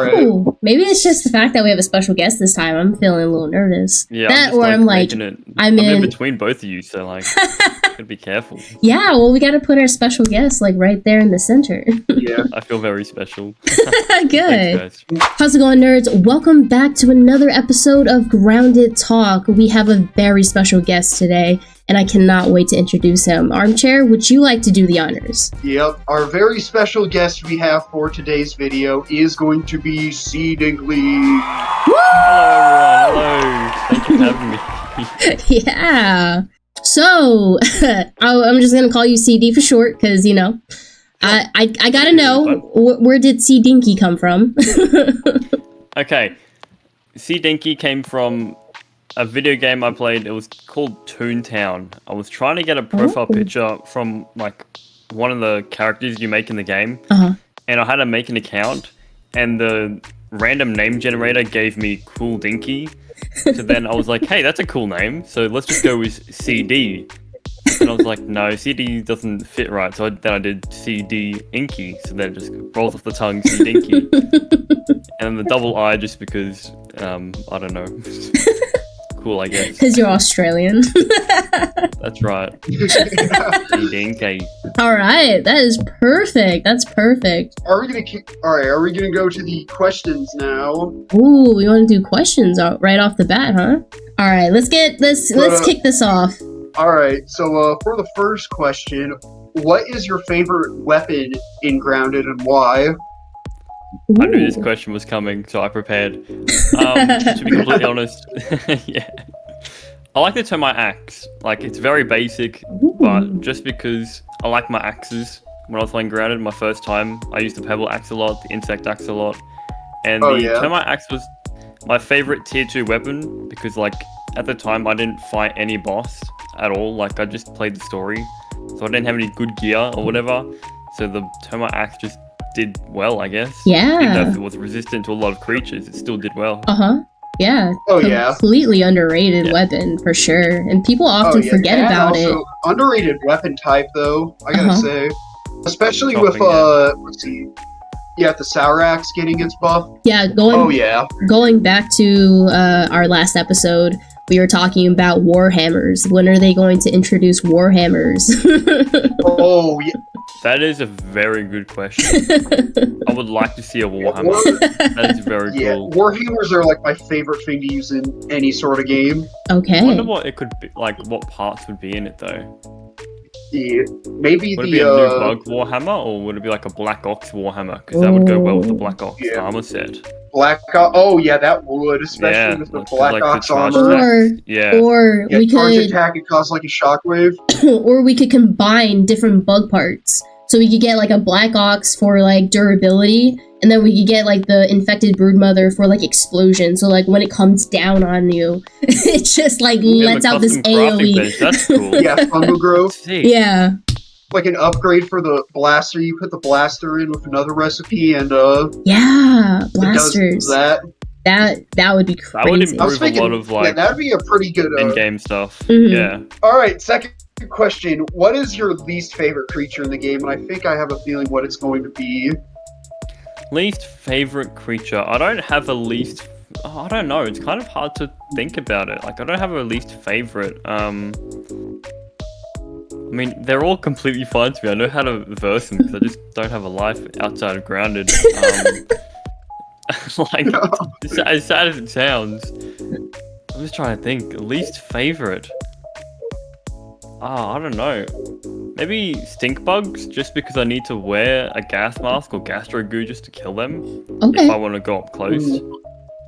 right. Ooh, maybe it's just the fact that we have a special guest this time. I'm feeling a little nervous. Yeah, that, I'm just, or I'm in between both of you, so like, gotta be careful. Yeah, well, we gotta put our special guest like right there in the center. Yeah. I feel very special. Good. Thanks, guys. How's it going, nerds? Welcome back to another episode of Grounded Talk. We have a very special guest today, and I cannot wait to introduce him. Armchair, would you like to do the honors? Yep. Our very special guest we have for today's video is going to be CDiinky. Hello, everyone. Hello. Thank you for having me. Yeah. So, I'm just gonna call you CD for short, because, you know, I gotta know, where did CDiinky come from? Okay. CDiinky came from a video game I played. It was called Toontown. I was trying to get a profile picture from like one of the characters you make in the game, and I had to make an account, and the random name generator gave me Cool Dinky. So then I was like, hey, that's a cool name, so let's just go with CD. And I was like, no, CD doesn't fit right, so then I did CDiinky, so then it just rolls off the tongue, CDiinky. And the double I just because, I don't know. Cool, I guess. Because you're Australian. That's right. CDiinky. Alright, that is perfect. That's perfect. Alright, are we gonna go to the questions now? Ooh, we want to do questions right off the bat, huh? Alright, let's kick this off. Alright, so for the first question, what is your favorite weapon in Grounded and why? Ooh. I knew this question was coming, so I prepared. To be completely honest, yeah. I like to turn my axe. Like, it's very basic, but just because I like my axes. When I was playing Grounded my first time, I used the pebble axe a lot, the insect axe a lot. And the termite axe was my favorite tier 2 weapon because, like, at the time I didn't fight any boss at all. Like, I just played the story, so I didn't have any good gear or whatever. So the termite axe just did well, I guess. Yeah. Even though it was resistant to a lot of creatures, it still did well. Yeah. Oh, yeah. Completely underrated weapon, for sure. And people often forget about it. Underrated weapon type, though, I gotta say. Especially with, let's see. Yeah, the Sour Axe getting its buff. Yeah, going back to our last episode, we were talking about Warhammers. When are they going to introduce Warhammers? Oh, yeah. That is a very good question. I would like to see a Warhammer. That is very cool. Warhammers are like my favorite thing to use in any sort of game. Okay. I wonder what it could be, like what parts would be in it though. Yeah, maybe would it be a new bug Warhammer, or would it be like a Black Ox Warhammer? Because that would go well with the Black Ox armor set. Oh yeah, that would, especially with the Black Ox armor. Or we charge could attack and cause like a shockwave. Or we could combine different bug parts. So we could get like a Black Ox for like durability, and then we could get like the infected broodmother for like explosion. So like when it comes down on you, it just like lets out this AoE. That's cool. Yeah, fungal growth. Yeah. Like an upgrade for the blaster, you put the blaster in with another recipe, and yeah, blasters. That would be crazy. That would improve a lot of like that'd be a pretty good in-game stuff. Mm-hmm. Yeah. All right, second question: what is your least favorite creature in the game? And I think I have a feeling what it's going to be. Least favorite creature? I don't have a least. I don't know. It's kind of hard to think about it. Like, I don't have a least favorite. I mean, they're all completely fine to me. I know how to verse them because I just don't have a life outside of Grounded. Like, as sad as it sounds, I'm just trying to think. Least favorite? I don't know. Maybe stink bugs, just because I need to wear a gas mask or gastro goo just to kill them. Okay. If I want to go up close. Okay.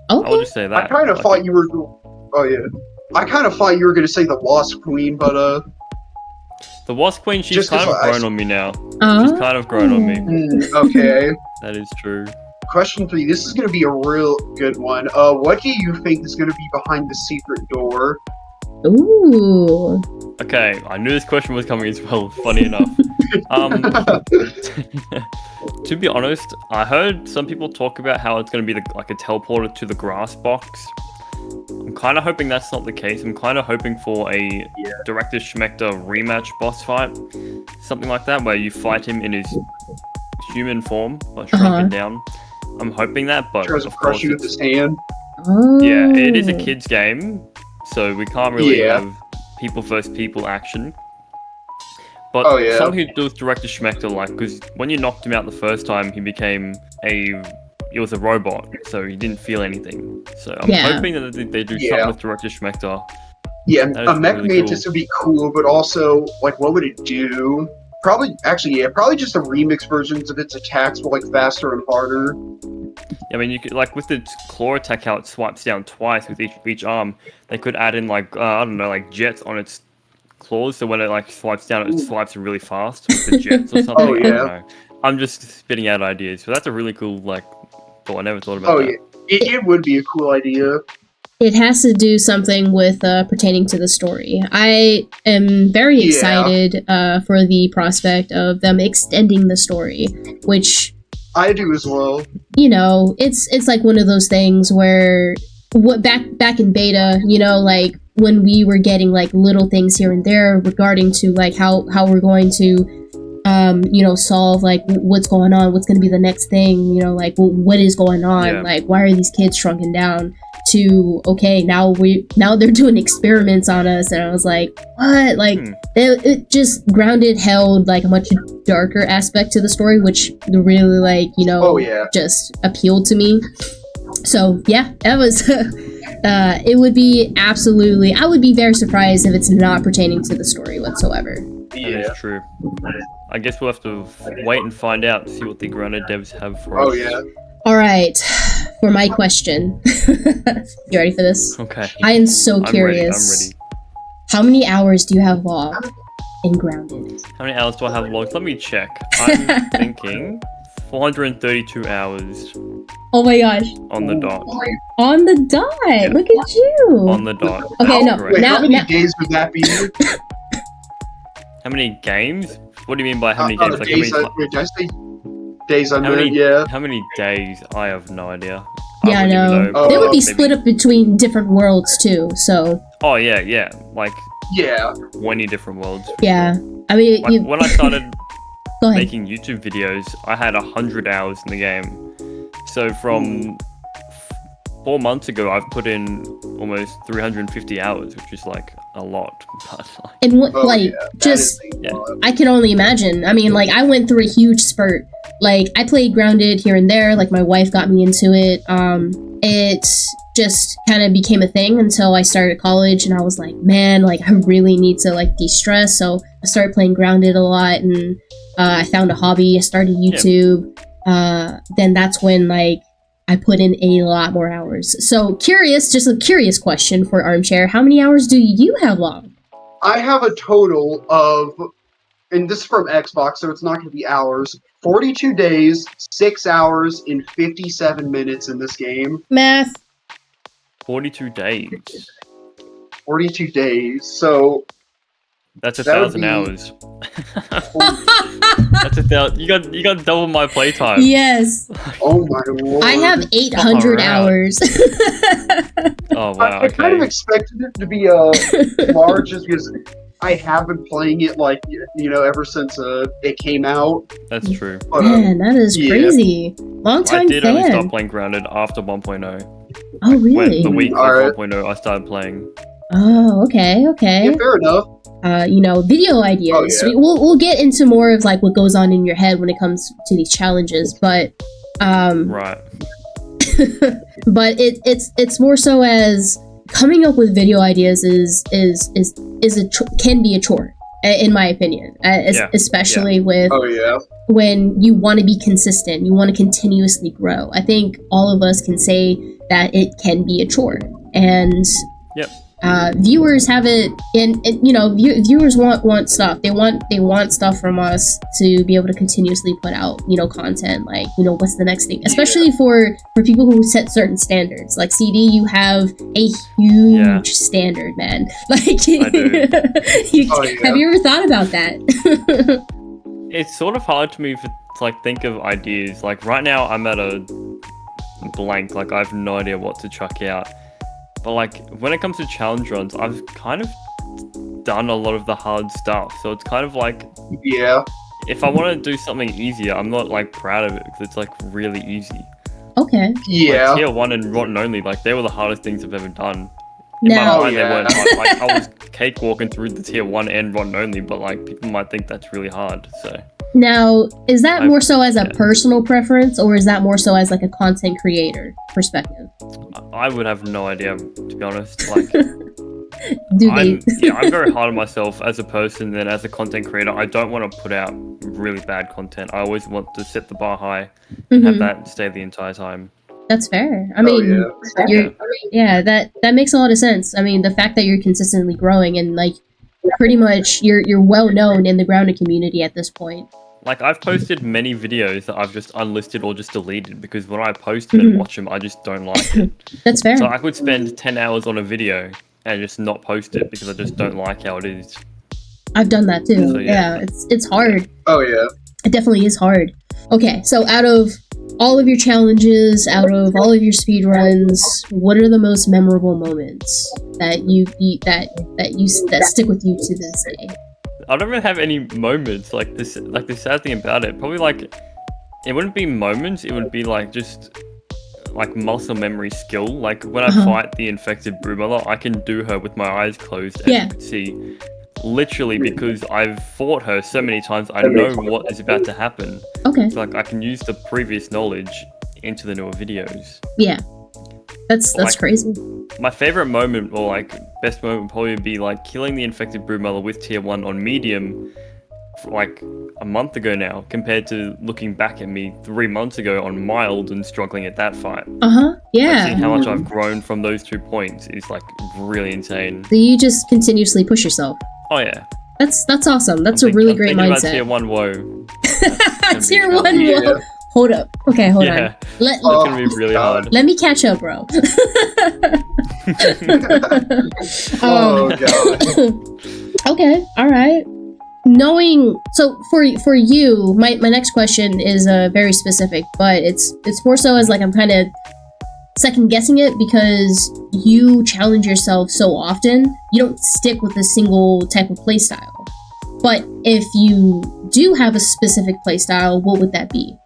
I'll just say that. I kind of thought you were. Oh yeah. I kind of thought you were going to say the Wasp Queen, but the Wasp Queen, she's kind of grown on me now. Oh. She's kind of grown on me. Okay. That is true. Question 3. This is going to be a real good one. What do you think is going to be behind the secret door? Ooh. Okay, I knew this question was coming as well, funny enough. To be honest, I heard some people talk about how it's going to be like a teleporter to the grass box. I'm kind of hoping that's not the case. I'm kind of hoping for a Director Schmechter rematch boss fight. Something like that, where you fight him in his human form, but shrunken down. I'm hoping that, but Tries to of crush course you with it's, his hand. Oh. yeah, it is a kids game, so we can't really Yeah. have people versus people action. But Oh, yeah. someone who does Director Schmechter, like, because when you knocked him out the first time, he was a robot, so he didn't feel anything. So I'm Yeah. hoping that they do Yeah. something with Director Schmechter. Yeah, That a is mech really mantis would be cool, but also, like, what would it do? Probably just the remix versions of its attacks were, like, faster and harder. I mean, you could, like, with the claw attack, how it swipes down twice with each arm, they could add in, like, I don't know, like, jets on its claws, so when it, like, swipes down, it swipes really fast with the jets or something. Oh, I yeah. don't know. I'm just spitting out ideas, but that's a really cool, like, thought. I never thought about Oh, that. yeah. It would be a cool idea. It has to do something with pertaining to the story. I am very Yeah. excited for the prospect of them extending the story, which, I do as well. you know, it's like one of those things where back in beta, you know, like when we were getting like little things here and there regarding to like how we're going to you know, solve like what's going on, what's going to be the next thing, you know, like what is going on, Yeah. like why are these kids shrunken down, to okay, now they're doing experiments on us, and I was like, what? Like it just Grounded held like a much darker aspect to the story, which really, like, you know, Oh, yeah. just appealed to me. So yeah, that was it would be absolutely, I would be very surprised if it's not pertaining to the story whatsoever. That Yeah. is true. I guess we'll have to wait and find out, see what the Grounded devs have for Oh, us. yeah. All right, for my question. You ready for this? Okay. I am so I'm curious. ready. How many hours do you have logged in Grounded? How many hours do I have logged? Let me check. I'm thinking 432 hours Oh my gosh. on the dot. On the dot. Look at you. On the dot. Okay, That's no. correct. Wait, Now- how many now- days would that be? How many games? What do you mean by how many games? Like days, wait, did I say days I how many? meant? Yeah. How many days? I have no idea. Yeah, I wouldn't know. even Oh, They would be Maybe- split up between different worlds too, so Oh yeah, like Yeah. 20 different worlds. yeah. I mean, Like, you when I started go ahead. making YouTube videos, I had 100 hours in the game. So from 4 months ago, I've put in almost 350 hours, which is like a lot. But like, And what, Oh, like, yeah. That just is a Yeah. lot. I can only imagine. I mean, like, I went through a huge spurt. Like, I played Grounded here and there. Like, my wife got me into it. It just kind of became a thing until I started college, and I was like, man, like, I really need to, like, de-stress. So I started playing Grounded a lot, and I found a hobby. I started YouTube. Then that's when, like, I put in a lot more hours. So curious, just a curious question for Armchair. How many hours do you have logged? I have a total of, and this is from Xbox, so it's not going to be hours, 42 days, 6 hours, and 57 minutes in this game. Math. 42 days. 42 days, so That's That would 1,000 be- hours. That's 1,000. You got double my playtime. Yes. oh my lord. I have 800 Alright. hours. Oh wow. I kind of Okay. expected it to be large just because I have been playing it, like, you know, ever since it came out. That's true. But, Man, that is yeah. crazy. Long I time did only stop fan. playing Grounded after 1.0. Oh, When really? the week of Alright. 1.0, I started playing. Oh, okay, yeah, okay. fair enough. You know, video ideas. Oh, yeah. We'll get into more of like what goes on in your head when it comes to these challenges, but Right. but it's more so as coming up with video ideas can be a chore, in my opinion, Yeah, especially with Oh yeah. when you want to be consistent, you want to continuously grow. I think all of us can say that it can be a chore, and Yep. viewers have it, and you know, viewers want stuff. They want stuff from us to be able to continuously put out, you know, content. Like, you know, what's the next thing? Especially for people who set certain standards. Like CD, you have a huge Yeah. standard, man. Like, I do. Oh, yeah. Have you ever thought about that? It's sort of hard to me to like think of ideas. Like right now, I'm at a blank. Like I have no idea what to chuck out. But like when it comes to challenge runs, I've kind of done a lot of the hard stuff. So it's kind of like Yeah. if I want to do something easier, I'm not like proud of it because it's like really easy. Okay. Yeah. Like, tier 1 and rotten only, like, they were the hardest things I've ever done. In Now, my mind, Oh, yeah. they weren't hard. Like, I was cakewalking through the tier 1 and rotten only, but, like, people might think that's really hard, so. now, is that more so as a yeah. personal preference, or is that more so as like a content creator perspective? I would have no idea, to be honest. Like, Do they? I'm very hard on myself as a person and as a content creator. I don't want to put out really bad content. I always want to set the bar high and have Mhm. that stay the entire time. That's fair. I Oh, mean, yeah. you're yeah, that makes a lot of sense. I mean, the fact that you're consistently growing and like pretty much you're well known in the grounded community at this point. Like, I've posted many videos that I've just unlisted or just deleted because when I post them Mhm. and watch them, I just don't like it. That's fair. So I could spend 10 hours on a video and just not post it because I just don't like how it is. I've done that too. So, yeah, it's hard. Oh, yeah. It definitely is hard. Okay, so out of all of your challenges, out of all of your speed runs, what are the most memorable moments that that stick with you to this day? I don't really have any moments like this. Like, the sad thing about it, probably, like, it wouldn't be moments. It would be like just like muscle memory skill. Like, when I fight the infected broodmother, I can do her with my eyes closed, as Yeah. you can see. Literally, because I've fought her so many times, I know what is about to happen. Okay, So, like, I can use the previous knowledge into the newer videos. yeah, that's Like- crazy. My favorite moment, or like best moment, would probably be like killing the infected broodmother with tier 1 on medium for like a month ago now, compared to looking back at me 3 months ago on mild and struggling at that fight. Like, Yeah. seeing how much I've grown from those 2 points is like really insane. So you just continuously push yourself. Oh yeah. That's awesome. That's I'm a really I'm great thinking about tier mindset. 1 woe. That's Tier gonna be 1 challenging. whoa. Hold up. Okay, hold Yeah, on. Let it's gonna be really God. hard. let me catch up, bro. Oh, God. Okay, all right. Knowing so for you, my next question is very specific, but it's more so as like I'm kind of second guessing it because you challenge yourself so often. You don't stick with a single type of playstyle. But if you do have a specific playstyle, what would that be?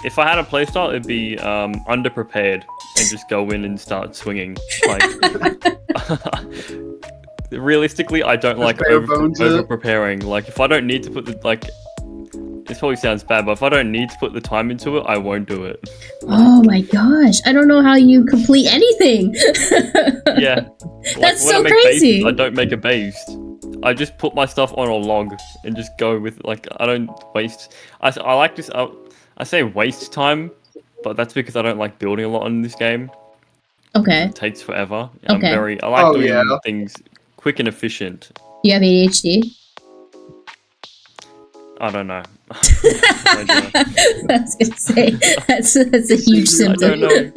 If I had a playstyle, it'd be underprepared and just go in and start swinging. Like, realistically, I don't like bare over bones it. preparing. Like, if I don't need to put the like, this probably sounds bad, but if I don't need to put the time into it, I won't do it. Oh my gosh, I don't know how you complete anything. Yeah, That's when so I make crazy. bases, I don't make a base. I just put my stuff on a log and just go with, like, I don't waste. I like this. I say waste time, but that's because I don't like building a lot in this game. Okay, It takes forever. Okay. I like Oh, doing yeah. things quick and efficient. you have ADHD. I don't know. I was gonna say that's a huge I symptom. don't know.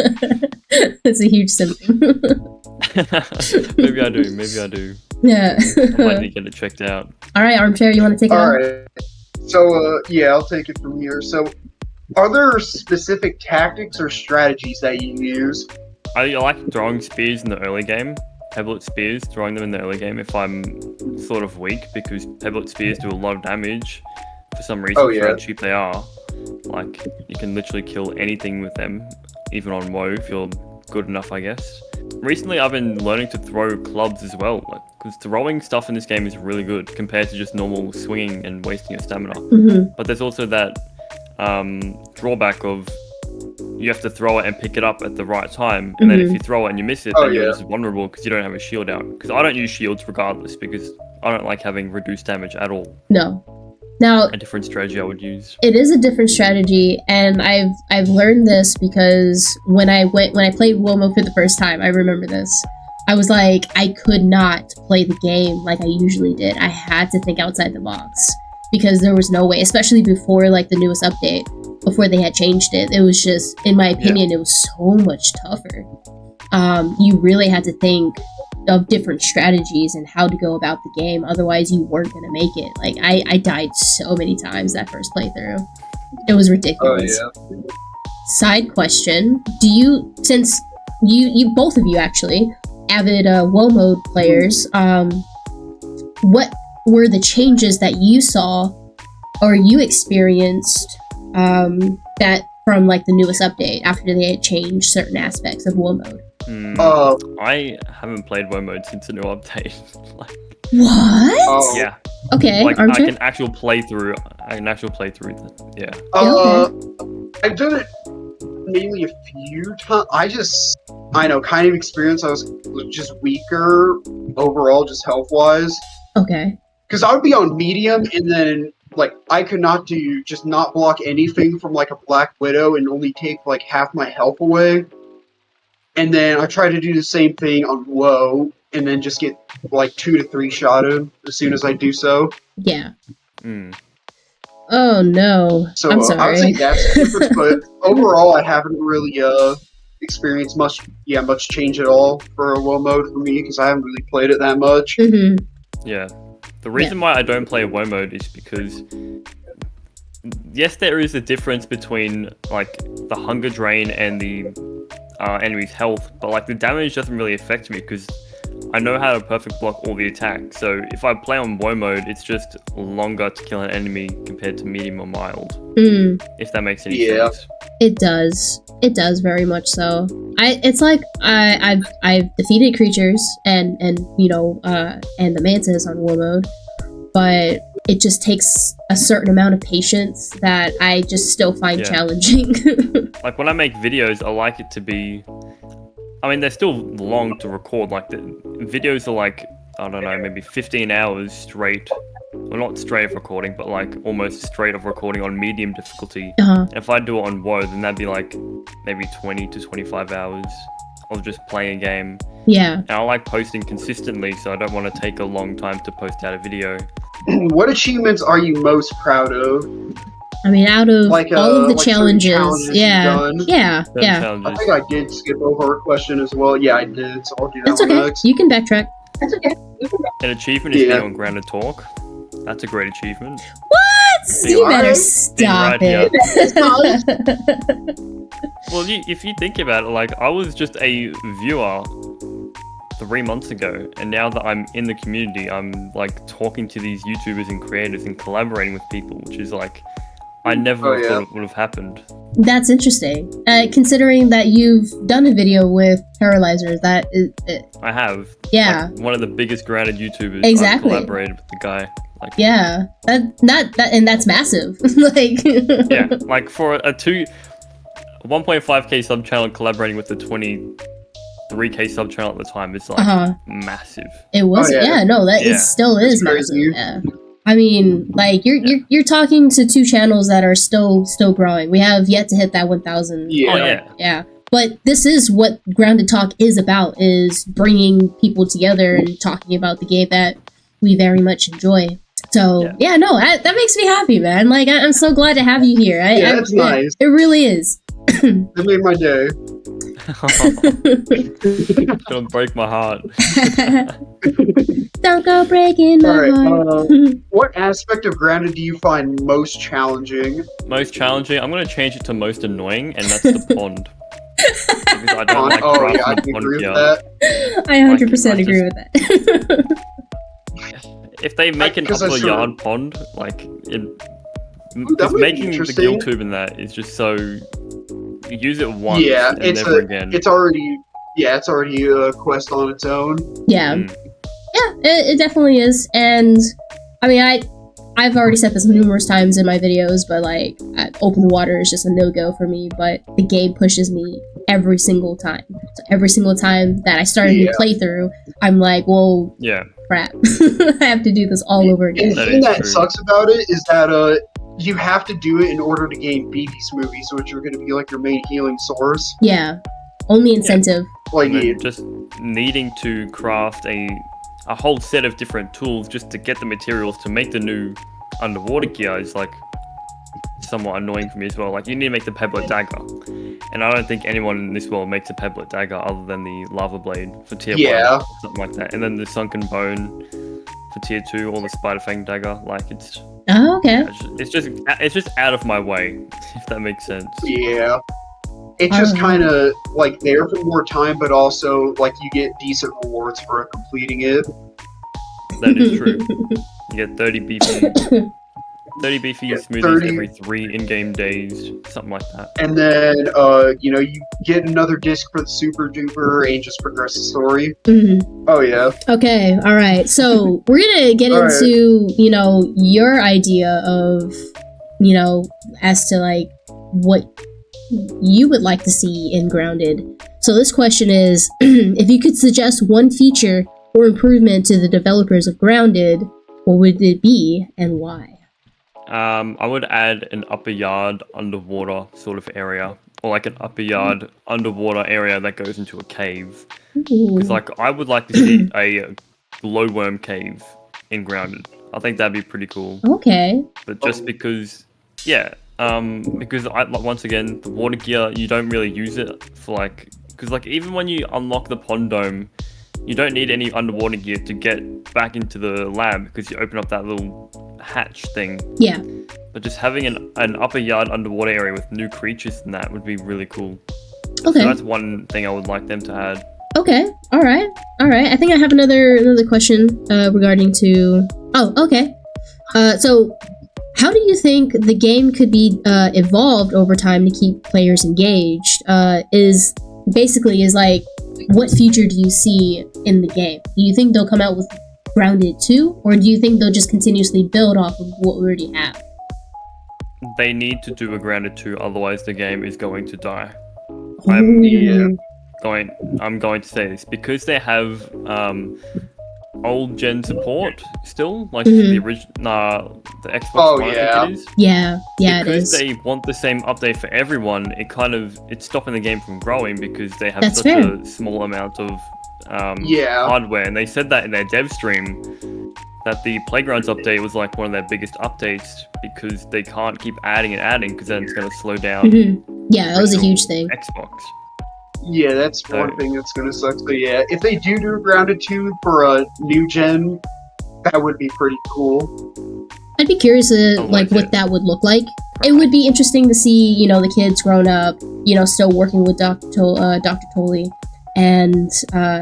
That's a huge symptom. Maybe I do. Yeah. I might need to get it checked out. All right, Armchair, you want to take it on? Alright. So, yeah, I'll take it from here. So, are there specific tactics or strategies that you use? I like throwing spears in the early game. Pebblet spears, throwing them in the early game if I'm sort of weak, because pebblet spears do a lot of damage for some reason, Oh, for yeah. how cheap they are. Like, you can literally kill anything with them, even on WoW if you're good enough, I guess. Recently, I've been learning to throw clubs as well, like, because throwing stuff in this game is really good compared to just normal swinging and wasting your stamina. Mm-hmm. But there's also that drawback of you have to throw it and pick it up at the right time, and then if you throw it and you miss it, Oh, then you're yeah. just vulnerable because you don't have a shield out. Because I don't use shields regardless, because I don't like having reduced damage at all. No. Now, A different strategy I would use. it is a different strategy, and I've learned this because when I played Womo for the first time, I remember this. I was like, I could not play the game like I usually did. I had to think outside the box because there was no way, especially before like the newest update, before they had changed it. It was just, in my opinion, it was so much tougher. You really had to think of different strategies and how to go about the game. Otherwise, you weren't gonna make it. Like I died so many times that first playthrough. It was Oh, ridiculous. yeah. Side question: do you, since you both of you actually avid WoW mode players, what were the changes that you saw or you experienced that from like the newest update after they had changed certain aspects of war mode. I haven't played WoW mode since the new update. Like, What? yeah. Okay, Like aren't I you? can actually play through. Yeah. I've done it mainly a few times. I know, kind of experience. I was just weaker overall, just health wise. Okay. Because I would be on medium, and then like I could not block anything from like a Black Widow, and only take like half my health away. And then I try to do the same thing on WoW, and then just get like 2 to 3 shotted as soon as I do so. Yeah. Mm. Oh no. So I'm sorry. I would say that's the difference, but overall I haven't really experienced much change at all for a WoW mode for me because I haven't really played it that much. Mm-hmm. Yeah. The reason why I don't play WoW mode is because yes, there is a difference between like the hunger drain and the enemy's health, but like the damage doesn't really affect me because I know how to perfect block all the attacks. So if I play on WoW mode, it's just longer to kill an enemy compared to medium or mild. If that makes any sense. It does. It does very much so. It's like I've defeated creatures and you know and the mantis on war mode, but it just takes a certain amount of patience that I just still find challenging. Like when I make videos, I like it to be. I mean, they're still long to record. Like the videos are like, I don't know, maybe 15 hours straight. Well, not straight of recording, but like almost straight of recording on medium difficulty. And if I do it on WoW, then that'd be like maybe 20 to 25 hours of just playing a game. Yeah. And I like posting consistently, so I don't want to take a long time to post out a video. What achievements are you most proud of? I mean, out of like, all of the like challenges, challenges yeah. Challenges. I think I did skip over a question as well. Yeah, I did, so I'll do that That's one okay. next. You can backtrack. That's okay. An achievement is being on Grounded Talk. That's a great achievement. What? You better right. stop Being it. Well, if you think about it, like I was just a viewer 3 months ago, and now that I'm in the community, I'm like talking to these YouTubers and creators and collaborating with people, which is like I never thought it would have happened. That's interesting. Considering that you've done a video with Paralyzers, that is... I have. Yeah. Like, one of the biggest grounded YouTubers. Exactly. I've collaborated with the guy. Like, yeah. And that's massive. Like... yeah. Like for a 1.5k sub channel collaborating with the 23k sub channel at the time, it's like massive. It was. It still is massive. Yeah. I mean, like you're talking to 2 channels that are still growing. We have yet to hit that 1,000. Yeah. But this is what Grounded Talk is about: is bringing people together and talking about the game that we very much enjoy. So that makes me happy, man. Like I'm so glad to have you here. That's nice. It really is. It made my day. Don't break my heart. Don't go breaking my heart. What aspect of Grounded do you find most challenging? Most challenging? I'm going to change it to most annoying, and that's the pond. Because I don't like I can agree with that. I 100% agree with that. If they make an upper yard pond, like because making the gill tube in that is just so. You use it once and never again. It's already a quest on its own. Yeah. Yeah, it definitely is. And I mean, I've already said this numerous times in my videos, but like open water is just a no-go for me, but the game pushes me every single time. So every single time that I start a new playthrough, I'm like, well, crap. I have to do this all over again. And the thing that sucks about it is that you have to do it in order to gain BB Smoothies, which are going to be like your main healing source. Yeah. Only incentive. Like just needing to craft a whole set of different tools just to get the materials to make the new underwater gear is like somewhat annoying for me as well. Like you need to make the pebblet dagger, and I don't think anyone in this world makes a pebblet dagger other than the lava blade for tier 1, something like that, and then the sunken bone for tier 2 or the spider fang dagger. Like it's it's just out of my way, if that makes sense. Yeah. It's just kind of like there for more time, but also like you get decent rewards for completing it. That is true. You get 30 BP. 30 beefy smoothies 30. every 3 in-game days, something like that. And then, you know, you get another disc for the Super Duper and just progress the story. Mhm. Oh, yeah. Okay, all right. So we're gonna get All right. into, you know, your idea of, you know, as to like what you would like to see in Grounded. So this question is, if you could suggest one feature or improvement to the developers of Grounded, what would it be and why? I would add an upper yard underwater sort of area, or like an upper yard underwater area that goes into a cave. Because like I would like to see a glowworm cave in Grounded. I think that'd be pretty cool. Okay. But just because, yeah, because once again, the water gear, you don't really use it for like, because like even when you unlock the pond dome, you don't need any underwater gear to get back into the lab because you open up that little hatch thing. Yeah. But just having an upper yard underwater area with new creatures and that would be really cool. Okay. So that's one thing I would like them to add. Okay. All right. I think I have another question regarding to. Oh, okay. So, how do you think the game could be evolved over time to keep players engaged? Is like, what future do you see in the game? Do you think they'll come out with Grounded 2, or do you think they'll just continuously build off of what we already have? They need to do a Grounded 2, otherwise the game is going to die. Ooh. I'm going to say this because they have old gen support still, like the original, the Xbox One, I think it is. Yeah, it because is. they want the same update for everyone, it's stopping the game from growing because they have That's such fair. a small amount of hardware. And they said that in their dev stream, that the Playgrounds update was like one of their biggest updates because they can't keep adding and adding because then it's going to slow down Yeah, that was a original huge thing. Xbox. Yeah, that's one thing that's gonna suck. So yeah, if they do Grounded 2 for a new gen, that would be pretty cool. I'd be curious to what that would look like. It would be interesting to see, you know, the kids grown up, you know, still working with Dr. Tolley, and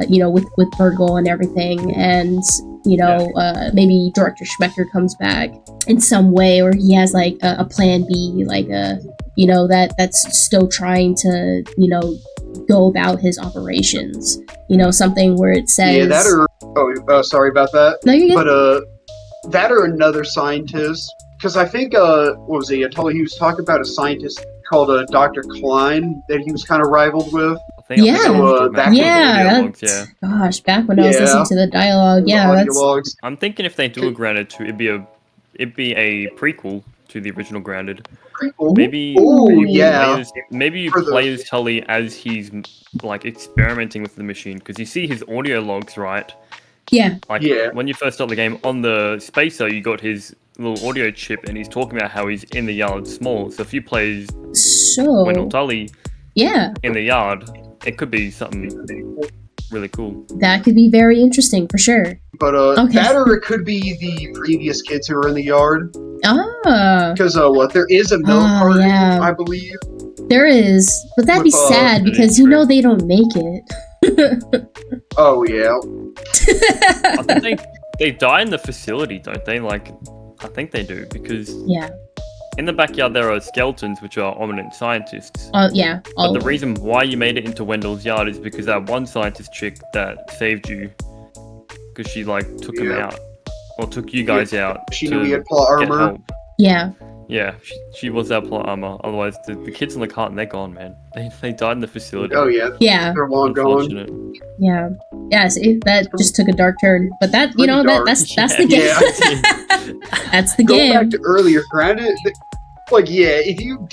you know, with Virgil and everything, and you know, maybe Director Schmecker comes back in some way, or he has like a plan B, like you know, that's still trying to, you know, go about his operations. You know, something where it says, yeah, that or sorry about that. No, you're good. But that or another scientist, because I think what was he? I told you he was talking about a scientist called Dr. Klein that he was kind of rivaled with. Gosh, back when I was listening to the dialogue, I'm thinking if they do a Grounded 2, it'd be a prequel to the original Grounded. Maybe you play as Tully as he's like experimenting with the machine, because you see his audio logs, right? Yeah. When you first start the game on the spacer, you got his little audio chip, and he's talking about how he's in the yard small. So if you play Wendell Tully in the yard, it could be something really cool. That could be very interesting for sure. But that or it could be the previous kids who were in the yard. Because there is a milk carton, I believe. There is, but that'd be sad because you know they don't make it. Oh yeah. I think they die in the facility, don't they? Like, I think they do because in the backyard there are skeletons, which are eminent scientists. Oh yeah. But the reason why you made it into Wendell's yard is because that one scientist chick that saved you, because she like took him out, or took you guys out. She knew he had plot armor. Yeah. Yeah, she was that plot armor. Otherwise, the kids in the carton, they're gone, man. They died in the facility. Oh yeah. Yeah. They're long gone. Yeah. Yeah. See, that just took a dark turn, but that that's the game. That's the game. Go back to earlier. Granted, if you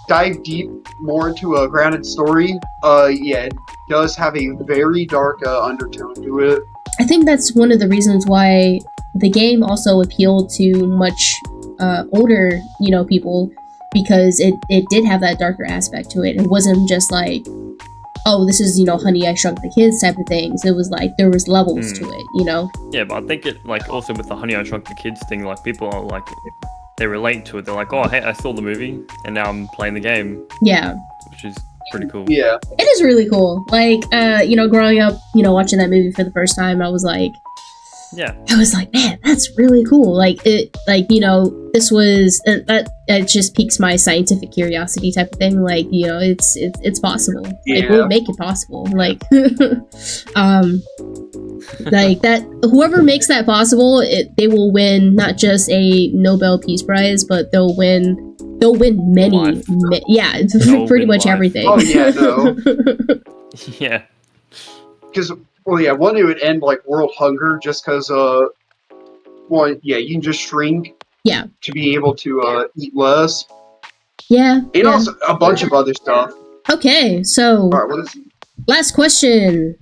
dive deep more into a Grounded story, it does have a very dark undertone to it. I think that's one of the reasons why the game also appealed to much older, you know, people, because it did have that darker aspect to it. It wasn't just like, oh, this is, you know, Honey, I Shrunk the Kids type of things. It was like there was levels to it, you know. Yeah, but I think it like also with the Honey, I Shrunk the Kids thing, like people are like, they relate to it. They're like, oh, hey, I saw the movie and now I'm playing the game. Yeah. Which is pretty cool. Yeah. It is really cool. Like, you know, growing up, you know, watching that movie for the first time, I was like, Yeah. I was like, man, that's really cool. Like this was that it just piques my scientific curiosity type of thing. Like, it's possible. Like, we'll make it possible. Like, like that. Whoever makes that possible, they will win not just a Nobel Peace Prize, but they'll win many. Pretty much everything. Oh yeah, no. Yeah. Because one, it would end like world hunger just because you can just shrink. Yeah. To be able to eat less. Yeah. And also a bunch of other stuff. Okay, so All right, what is last question.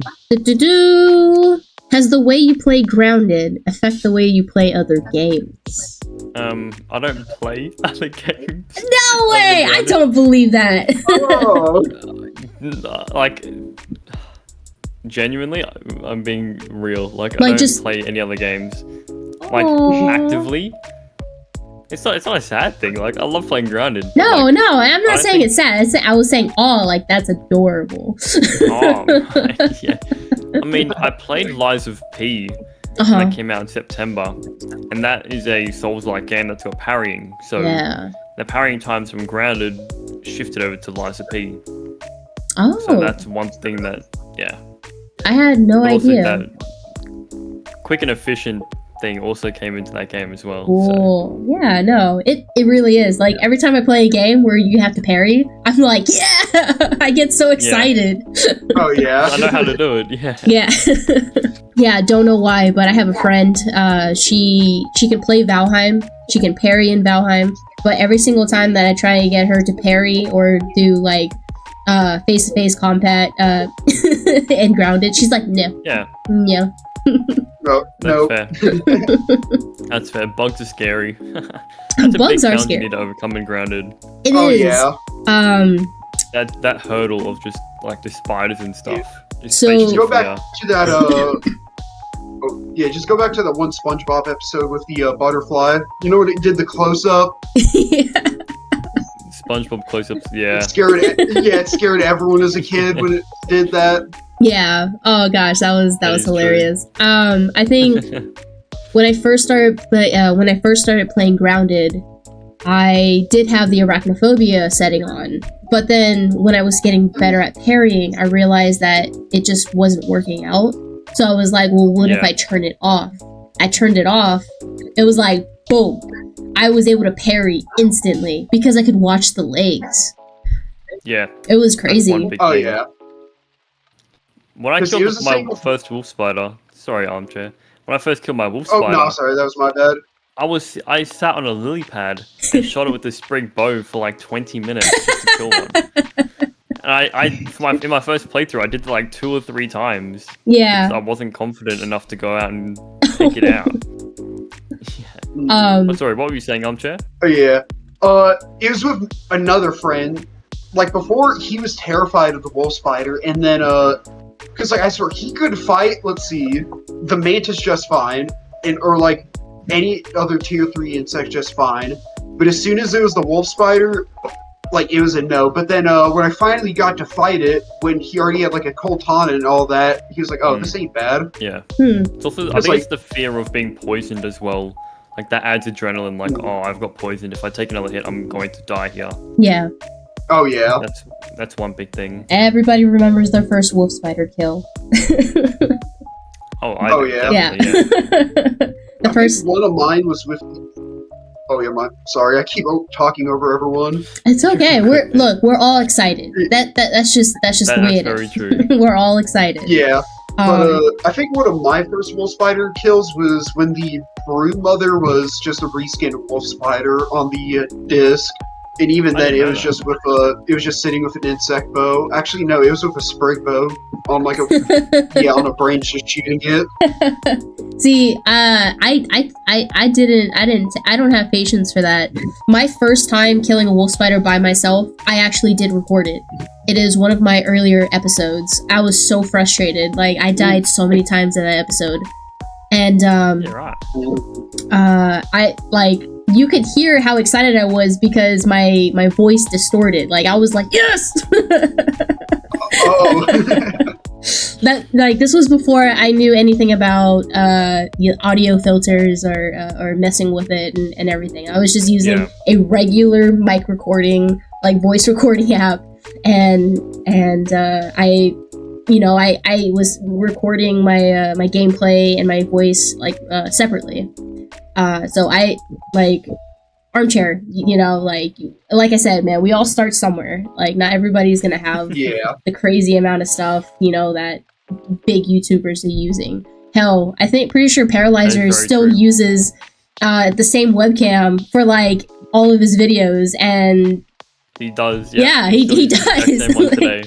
Has the way you play Grounded affect the way you play other games? I don't play other games. No way! I don't believe that. Oh. Like, genuinely, I'm being real. Like I don't just play any other games. Like, actively. It's not a sad thing. Like, I love playing Grounded. No, I'm not saying it's sad. I was saying, like, that's adorable. Oh, yeah. I mean, I played Lies of P when that came out in September, and that is a Souls-like game that's got parrying. So the parrying times from Grounded shifted over to Lies of P. Oh. So that's one thing that, I had no idea. That quick and efficient thing also came into that game as well. Cool. So. Yeah, no, it really is. Like, every time I play a game where you have to parry, I'm like, yeah! I get so excited. Yeah. Oh, yeah. I know how to do it, yeah. Yeah. Yeah, don't know why, but I have a friend, she can play Valheim, she can parry in Valheim, but every single time that I try to get her to parry or do, like, face-to-face combat, and Grounded, she's like, no. Yeah. No. No. Fair. That's fair. Bugs are scary. That's Bugs a big are challenge scary. you need to overcome in Grounded. It is. Yeah. That hurdle of just like the spiders and stuff. Just go back to that. Just go back to that one SpongeBob episode with the butterfly. You know when it did the close up? Yeah. SpongeBob close-ups. Yeah. It scared everyone as a kid when it did that. Yeah. Oh gosh, that was hilarious. I think when I first started playing Grounded, I did have the arachnophobia setting on. But then when I was getting better at parrying, I realized that it just wasn't working out. So I was like, well, what if I turn it off? I turned it off. It was like, boom. I was able to parry instantly because I could watch the legs. Yeah. It was crazy. Oh, yeah. When I killed my first wolf spider, sorry, Armchair. When I first killed my wolf spider. Oh, no, sorry, that was my bad. I sat on a lily pad and shot it with a sprig bow for like 20 minutes just to kill one. And in my first playthrough, I did it like 2 or 3 times. Yeah. Because I wasn't confident enough to go out and take it out. I'm sorry, what were you saying, Armchair? Oh, yeah. It was with another friend. Like, before, he was terrified of the wolf spider, and then, because, like, I swear, he could fight, let's see, the mantis just fine, or, like, any other tier 3 insect just fine. But as soon as it was the wolf spider, like, it was a no. But then, when I finally got to fight it, when he already had, like, a Coltana and all that, he was like, oh, this ain't bad. Yeah. It's also, I think it's the fear of being poisoned as well. Like, that adds adrenaline, like, oh, I've got poisoned. If I take another hit, I'm going to die here. Yeah. Oh, yeah. That's one big thing. Everybody remembers their first wolf spider kill. Oh, yeah. Yeah. I think one of mine was with... Oh, yeah, sorry, I keep talking over everyone. It's okay. We're all excited. That's just the way it is. That's very true. We're all excited. Yeah. But I think one of my first wolf spider kills was when the brood mother was just a reskinned wolf spider on the disc. And even then, it was just sitting with an insect bow. Actually, no, it was with a sprig bow on like on a branch, just shooting it. See, I don't have patience for that. My first time killing a wolf spider by myself, I actually did record it. It is one of my earlier episodes. I was so frustrated. Like, I died so many times in that episode. And, you could hear how excited I was because my voice distorted. Like, I was like, yes! Oh. that like this was before I knew anything about audio filters or messing with it and everything. I was just using a regular mic recording, like voice recording app, and I was recording my my gameplay and my voice like separately. So I like armchair, like I said, man, we all start somewhere. Like not everybody's gonna have the crazy amount of stuff, that big YouTubers are using. Hell, pretty sure Paralyzer still uses the same webcam for like all of his videos, and he does. Yeah, he does. Like,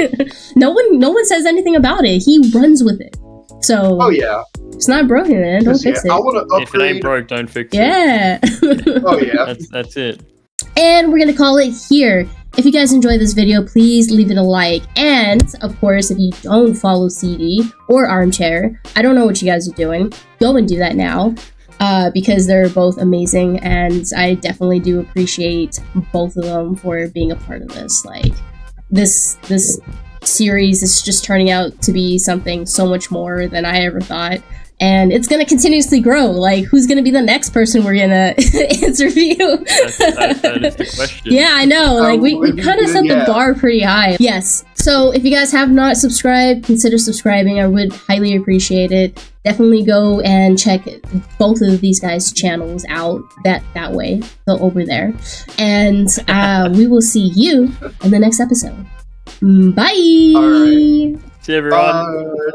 no one says anything about it. He runs with it. So it's not broken, man. Don't fix it. I want to upgrade. If it ain't broke, don't fix it. Yeah. Oh yeah. That's it. And we're gonna call it here. If you guys enjoyed this video, please leave it a like. And of course, if you don't follow CD or Armchair, I don't know what you guys are doing. Go and do that now. Because they're both amazing, and I definitely do appreciate both of them for being a part of this. Like this series is just turning out to be something so much more than I ever thought, and it's gonna continuously grow. Like, who's gonna be the next person we're gonna interview? That is the question. Yeah, I know. Like we kind of set the bar pretty high. Yes. So if you guys have not subscribed, consider subscribing. I would highly appreciate it. Definitely go and check both of these guys' channels out that way. Go over there. And we will see you in the next episode. Bye! All right. See you, everyone.